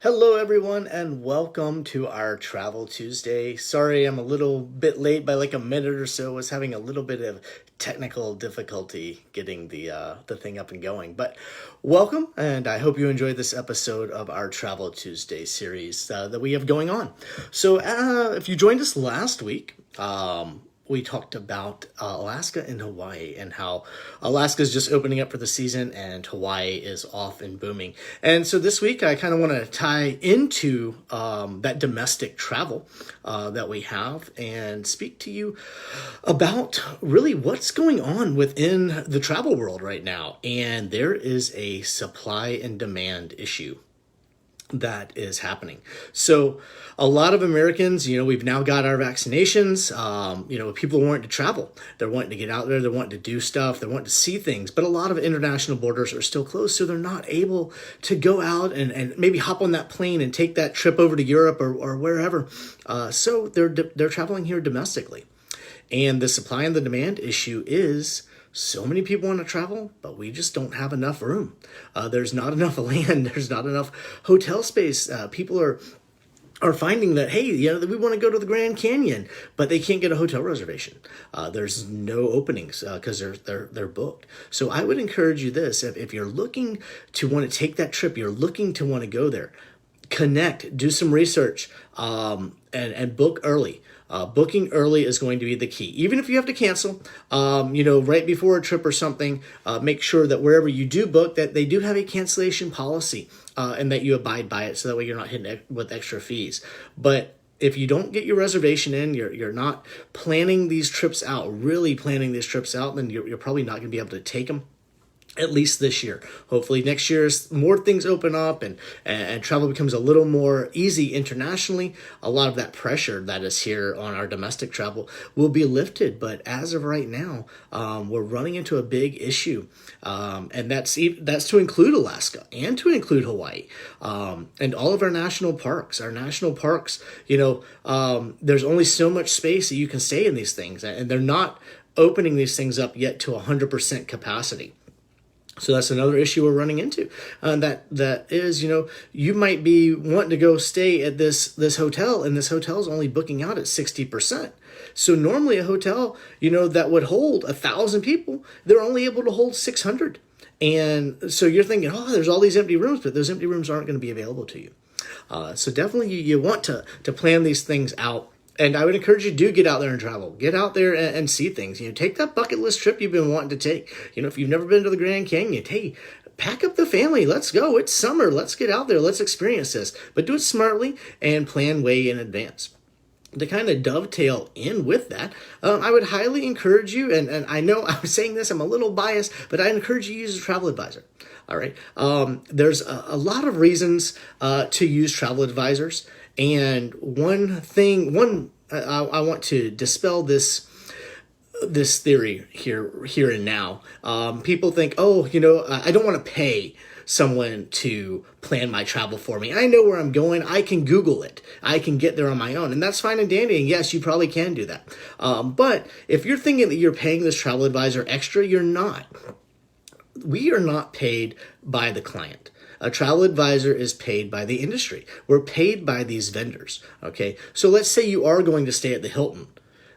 Hello, everyone, and welcome to our Travel Tuesday. Sorry, I'm a little bit late by like a minute or so. I was having a little bit of technical difficulty getting the thing up and going. But welcome, and I hope you enjoyed this episode of our Travel Tuesday series that we have going on. So, if you joined us last week, we talked about Alaska and Hawaii and how Alaska is just opening up for the season and Hawaii is off and booming. And so this week I kind of want to tie into that domestic travel that we have and speak to you about really what's going on within the travel world right now. And there is a supply and demand issue that is happening. So a lot of Americans, we've now got our vaccinations. People are wanting to travel. They're wanting to get out there. They're wanting to do stuff. They're wanting to see things. But a lot of international borders are still closed. So they're not able to go out and maybe hop on that plane and take that trip over to Europe or wherever. So they're traveling here domestically. And the supply and the demand issue is so many people want to travel, but we just don't have enough room. There's not enough land. There's not enough hotel space. People are finding that, hey, we want to go to the Grand Canyon, but they can't get a hotel reservation. There's no openings because they're booked. So I would encourage you this: if you're looking to want to take that trip, you're looking to want to go there, connect, do some research, and book early. Booking early is going to be the key. Even if you have to cancel, right before a trip or something, make sure that wherever you do book that they do have a cancellation policy and that you abide by it so that way you're not hitting with extra fees. But if you don't get your reservation in, you're not planning these trips out, really planning these trips out, then you're probably not going to be able to take them. At least this year. Hopefully next year, more things open up and travel becomes a little more easy internationally. A lot of that pressure that is here on our domestic travel will be lifted. But as of right now, we're running into a big issue. And that's to include Alaska and to include Hawaii and all of our national parks. Our national parks, there's only so much space that you can stay in these things. And they're not opening these things up yet to 100% capacity. So that's another issue we're running into. That is, you might be wanting to go stay at this hotel, and this hotel is only booking out at 60%. So normally a hotel, that would hold 1,000 people, they're only able to hold 600. And so you're thinking, there's all these empty rooms, but those empty rooms aren't going to be available to you. So definitely you want to plan these things out. And I would encourage you to get out there and travel. Get out there and see things. Take that bucket list trip you've been wanting to take. If you've never been to the Grand Canyon, hey, pack up the family. Let's go. It's summer. Let's get out there. Let's experience this. But do it smartly and plan way in advance. To kind of dovetail in with that, I would highly encourage you, and I know I was saying this, I'm a little biased, but I encourage you to use a travel advisor. All right. There's a lot of reasons to use travel advisors. And I want to dispel this theory here and now. People think, I don't want to pay someone to plan my travel for me. I know where I'm going. I can Google it. I can get there on my own. And that's fine and dandy. And yes, you probably can do that. But if you're thinking that you're paying this travel advisor extra, you're not. We are not paid by the client. A travel advisor is paid by the industry. We're paid by these vendors, okay? So let's say you are going to stay at the Hilton.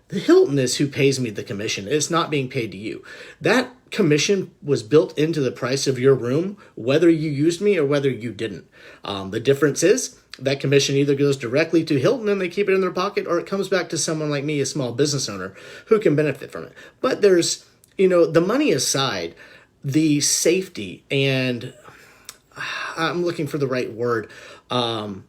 The Hilton is who pays me the commission. It's not being paid to you. That commission was built into the price of your room, whether you used me or whether you didn't. The difference is that commission either goes directly to Hilton and they keep it in their pocket, or it comes back to someone like me, a small business owner, who can benefit from it. But there's, the money aside, the safety and I'm looking for the right word. The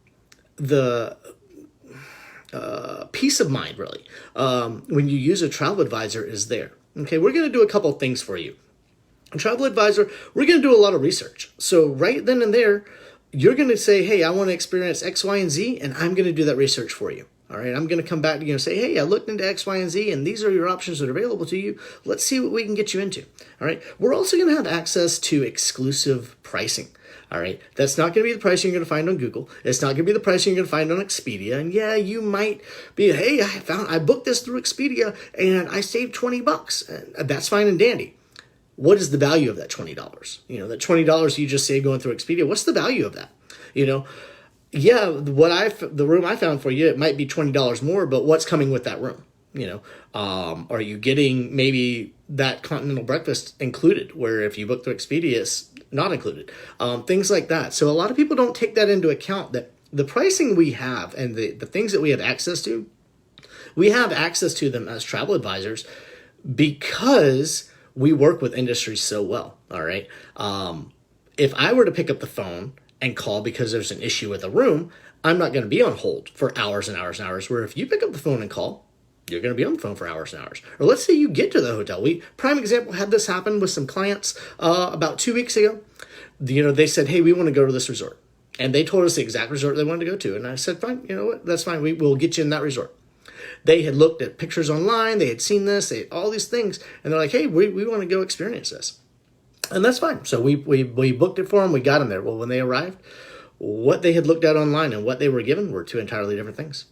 peace of mind, really, when you use a travel advisor is there. Okay, we're going to do a couple things for you. A travel advisor, we're going to do a lot of research. So right then and there, you're going to say, hey, I want to experience X, Y, and Z, and I'm going to do that research for you. All right, I'm going to come back to you and say, hey, I looked into X, Y, and Z, and these are your options that are available to you. Let's see what we can get you into. All right, we're also going to have access to exclusive pricing. All right, that's not going to be the pricing you're going to find on Google. It's not going to be the pricing you're going to find on Expedia. And yeah, you might be, hey, I booked this through Expedia and I saved $20. That's fine and dandy. What is the value of that $20? That $20 you just saved going through Expedia. What's the value of that? Yeah, the room I found for you, it might be $20 more, but what's coming with that room? You know, are you getting maybe that continental breakfast included? Where if you book through Expedia, it's not included. Things like that. So a lot of people don't take that into account. That the pricing we have and the things that we have access to, we have access to them as travel advisors because we work with industry so well. All right. If I were to pick up the phone and call because there's an issue with a room, I'm not going to be on hold for hours and hours and hours. Where if you pick up the phone and call, you're going to be on the phone for hours and hours. Or let's say you get to the hotel. We prime example had this happen with some clients about 2 weeks ago. They said, "Hey, we want to go to this resort," and they told us the exact resort they wanted to go to. And I said, "Fine, you know what? That's fine. We'll get you in that resort." They had looked at pictures online. They had seen this. They had all these things, and they're like, "Hey, we want to go experience this." And that's fine. So we booked it for them. We got them there. Well, when they arrived, what they had looked at online and what they were given were two entirely different things.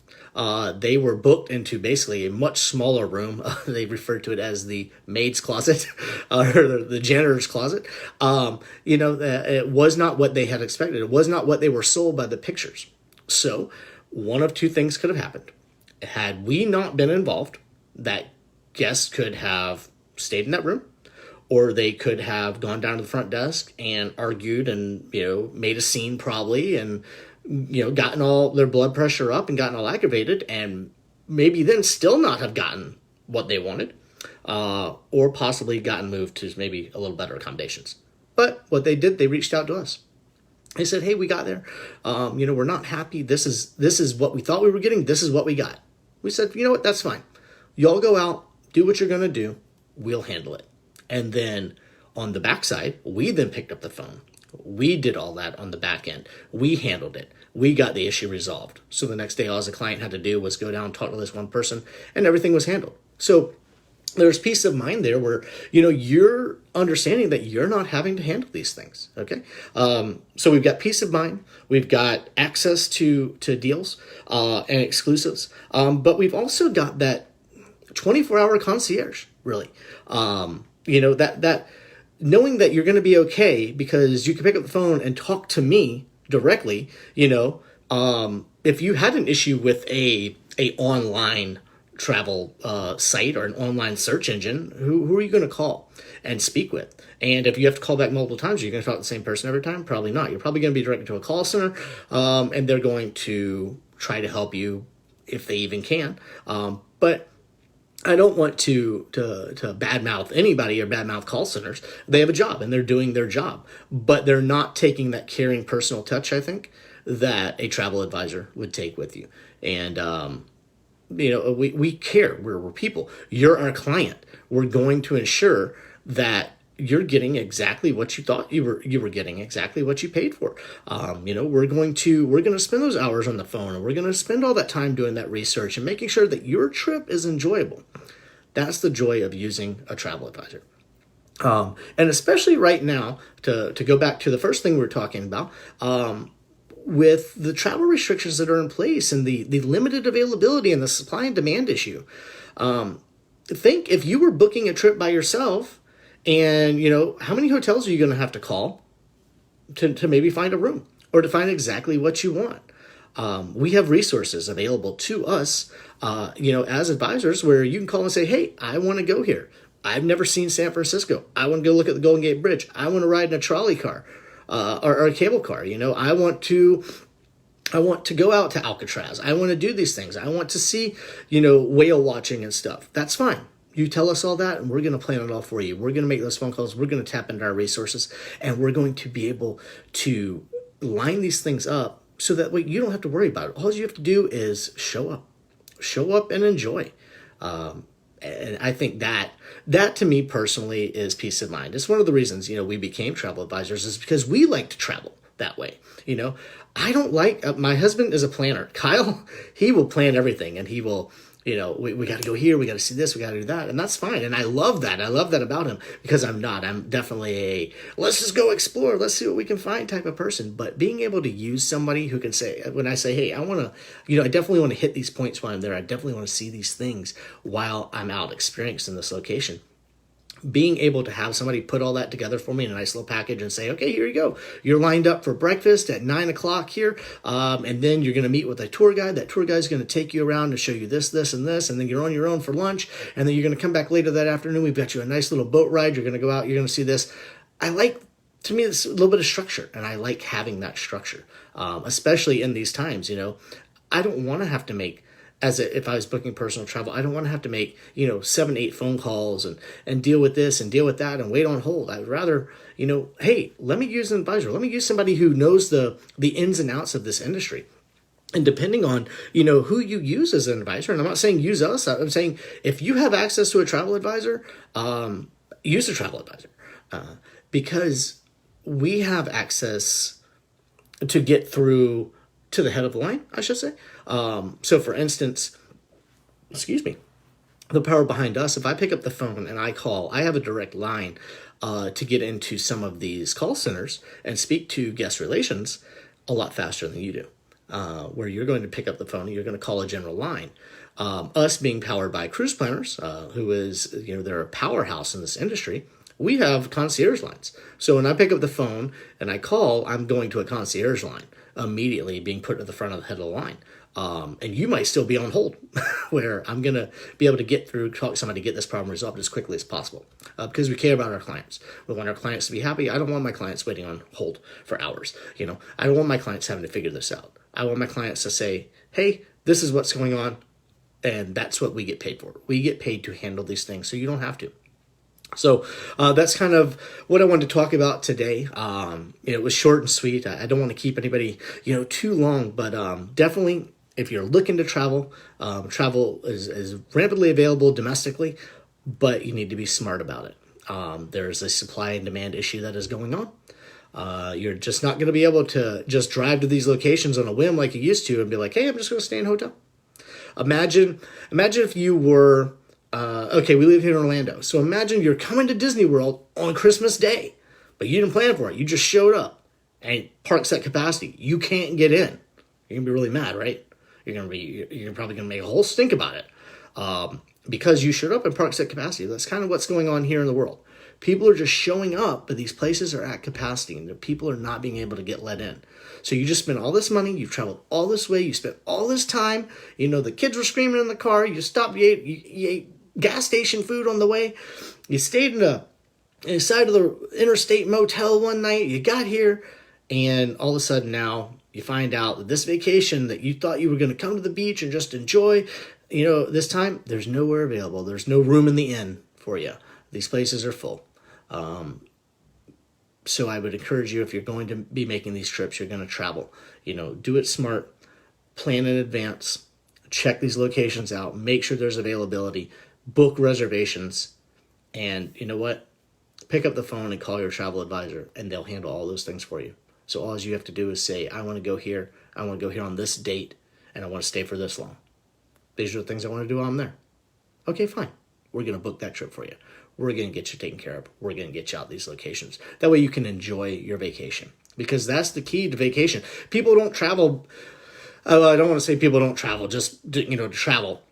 They were booked into basically a much smaller room. They referred to it as the maid's closet or the janitor's closet. It was not what they had expected. It was not what they were sold by the pictures. So one of two things could have happened. Had we not been involved, that guest could have stayed in that room, or they could have gone down to the front desk and argued and made a scene probably, and gotten all their blood pressure up and gotten all aggravated, and maybe then still not have gotten what they wanted, or possibly gotten moved to maybe a little better accommodations. But what they did, they reached out to us. They said, "Hey, we got there. We're not happy. This is what we thought we were getting. This is what we got." We said, "You know what? That's fine. Y'all go out, do what you're going to do. We'll handle it." And then on the backside, we then picked up the phone. We did all that on the back end. We handled it. We got the issue resolved. So the next day, all the client had to do was go down, talk to this one person, and everything was handled. So there's peace of mind there where, you're understanding that you're not having to handle these things. Okay. So we've got peace of mind. We've got access to deals, and exclusives. But we've also got that 24-hour concierge, really. That knowing that you're going to be okay because you can pick up the phone and talk to me directly. If you had an issue with a online travel site or an online search engine, who are you going to call and speak with? And if you have to call back multiple times, are you going to talk to the same person every time? Probably not. You're probably going to be directed to a call center, and they're going to try to help you if they even can. But I don't want to badmouth anybody or badmouth call centers. They have a job and they're doing their job, but they're not taking that caring personal touch, I think, that a travel advisor would take with you. And, we care. We're people. You're our client. We're going to ensure that you're getting exactly what you thought you were getting, exactly what you paid for. We're going to spend those hours on the phone, and we're going to spend all that time doing that research and making sure that your trip is enjoyable. That's the joy of using a travel advisor. And especially right now, to go back to the first thing we were talking about, with the travel restrictions that are in place and the limited availability and the supply and demand issue, think if you were booking a trip by yourself, and how many hotels are you going to have to call to maybe find a room or to find exactly what you want? We have resources available to us, as advisors, where you can call and say, "Hey, I want to go here. I've never seen San Francisco. I want to go look at the Golden Gate Bridge. I want to ride in a trolley car, or a cable car. I want to go out to Alcatraz. I want to do these things. I want to see, whale watching and stuff." That's fine. You tell us all that, and we're going to plan it all for you. We're going to make those phone calls. We're going to tap into our resources, and we're going to be able to line these things up so that way you don't have to worry about it. All you have to do is show up and enjoy. And I think that to me personally is peace of mind. It's one of the reasons, we became travel advisors, is because we like to travel that way. I don't like, my husband is a planner. Kyle, he will plan everything, and he will, we got to go here, we got to see this, we got to do that. And that's fine. And I love that. I love that about him, because I'm definitely a, let's just go explore, let's see what we can find type of person. But being able to use somebody who can say, when I say, "Hey, I want to, I definitely want to hit these points while I'm there. I definitely want to see these things while I'm out experiencing this location." being able to have somebody put all that together for me in a nice little package and say, okay, here you go. You're lined up for breakfast at 9 o'clock here. And then you're going to meet with a tour guide. That tour guide is going to take you around and show you this, this, and this. And then you're on your own for lunch. And then you're going to come back later that afternoon. We've got you a nice little boat ride. You're going to go out. You're going to see this. To me, it's a little bit of structure. And I like having that structure, especially in these times. I don't want to have to make, if I was booking personal travel, I don't want to have to make, 7, 8 phone calls and deal with this and deal with that and wait on hold. I would rather, hey, let me use an advisor. Let me use somebody who knows the ins and outs of this industry. And depending on, who you use as an advisor, and I'm not saying use us, I'm saying if you have access to a travel advisor, use a travel advisor, because we have access to get through to the head of the line, I should say. So for instance, the power behind us, if I pick up the phone and I call, I have a direct line to get into some of these call centers and speak to guest relations a lot faster than you do. Where you're going to pick up the phone and you're going to call a general line. Us being powered by Cruise Planners, who is, they're a powerhouse in this industry, we have concierge lines. So when I pick up the phone and I call, I'm going to a concierge line, immediately being put at the front of the head of the line. And you might still be on hold where I'm going to be able to talk to somebody to get this problem resolved as quickly as possible, because we care about our clients. We want our clients to be happy. I don't want my clients waiting on hold for hours. I don't want my clients having to figure this out. I want my clients to say, hey, this is what's going on. And that's what we get paid for. We get paid to handle these things, so you don't have to. So that's kind of what I wanted to talk about today. It was short and sweet. I don't want to keep anybody, too long, but definitely if you're looking to travel, travel is rapidly available domestically, but you need to be smart about it. There's a supply and demand issue that is going on. You're just not going to be able to just drive to these locations on a whim like you used to and be like, hey, I'm just going to stay in a hotel. Imagine if you were... okay, we live here in Orlando. So imagine you're coming to Disney World on Christmas Day, but you didn't plan for it. You just showed up and park's at capacity. You can't get in. You're going to be really mad, right? You're probably going to make a whole stink about it. Because you showed up and park's at capacity. That's kind of what's going on here in the world. People are just showing up, but these places are at capacity and the people are not being able to get let in. So you just spent all this money, you've traveled all this way, you spent all this time, the kids were screaming in the car, you stopped, you ate gas station food on the way, you stayed in the side of the interstate motel one night, you got here, and all of a sudden now you find out that this vacation that you thought you were going to come to the beach and just enjoy, this time, there's nowhere available. There's no room in the inn for you. These places are full. So I would encourage you, if you're going to be making these trips, you're going to travel, do it smart, plan in advance, check these locations out, make sure there's availability, book reservations, and you know what? Pick up the phone and call your travel advisor, and they'll handle all those things for you. So all you have to do is say, I want to go here, I want to go here on this date, and I want to stay for this long. These are the things I want to do while I'm there. Okay, fine. We're going to book that trip for you. We're going to get you taken care of. We're going to get you out these locations. That way you can enjoy your vacation, because that's the key to vacation. People don't travel. I don't want to say people don't travel just to travel.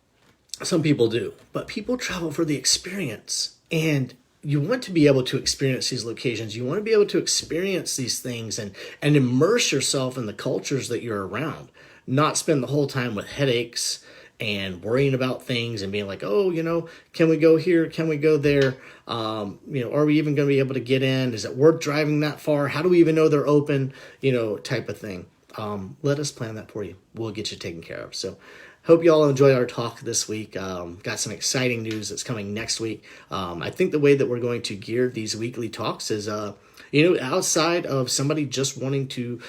Some people do, but people travel for the experience, and you want to be able to experience these locations. You want to be able to experience these things and immerse yourself in the cultures that you're around, not spend the whole time with headaches and worrying about things and being like, oh, can we go here? Can we go there? Are we even going to be able to get in? Is it worth driving that far? How do we even know they're open? Type of thing. Let us plan that for you. We'll get you taken care of. So hope you all enjoyed our talk this week. Got some exciting news that's coming next week. I think the way that we're going to gear these weekly talks is, outside of somebody just wanting to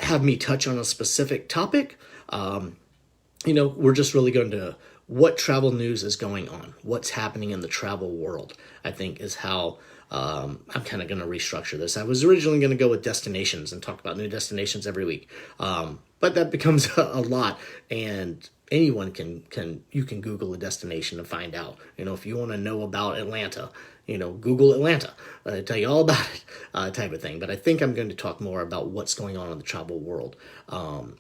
have me touch on a specific topic, we're just really going to what travel news is going on, what's happening in the travel world, I think is how I'm kind of going to restructure this. I was originally going to go with destinations and talk about new destinations every week, but that becomes a lot, and anyone can Google a destination and find out. If you want to know about Atlanta, Google Atlanta, tell you all about it, type of thing. But I think I'm going to talk more about what's going on in the travel world.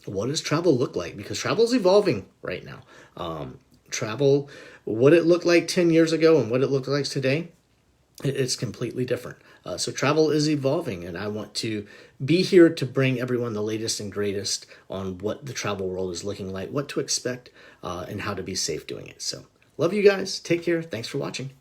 What does travel look like? Because travel is evolving right now. Travel, what it looked like 10 years ago and what it looks like today, it's completely different. So travel is evolving, and I want to be here to bring everyone the latest and greatest on what the travel world is looking like, what to expect, and how to be safe doing it. So love you guys. Take care. Thanks for watching.